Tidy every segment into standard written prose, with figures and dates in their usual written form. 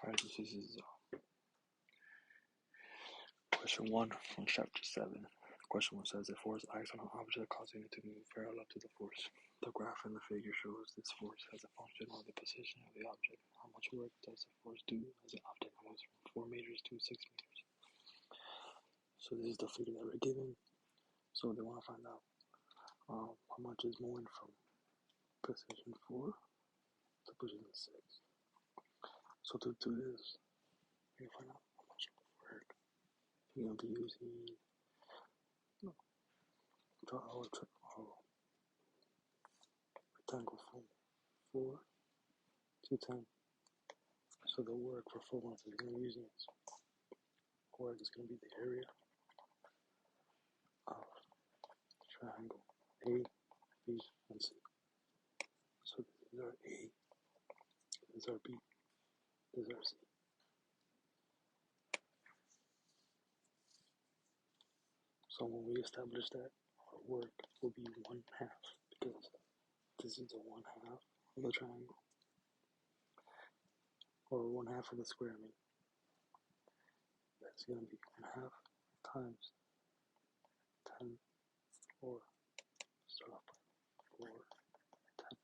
Alright, this is question 1 from chapter 7. Question 1 says, if force acts on an object causing it to move parallel to the force. The graph in the figure shows this force as a function of the position of the object. How much work does the force do as the object moves from 4 meters to 6 meters? So this is the figure that we're given. So they want to find out how much is moving from position 4 to position 6. So to do this, we're going to find out how much work we're going to be using our rectangle from 4 to 10. So the work for 4 months is going to be using this work is going to be the area of triangle A, B, and C. So this is our A, this is our B, this is our C. So when we establish that, our work will be 1/2 because this is the 1/2 of the triangle, or 1/2 of the square. I mean, that's going to be 1/2 times 10, or start off by 4, 10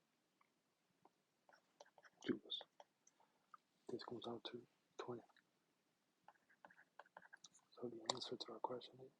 joules. This comes out to 20. So the answer to our question is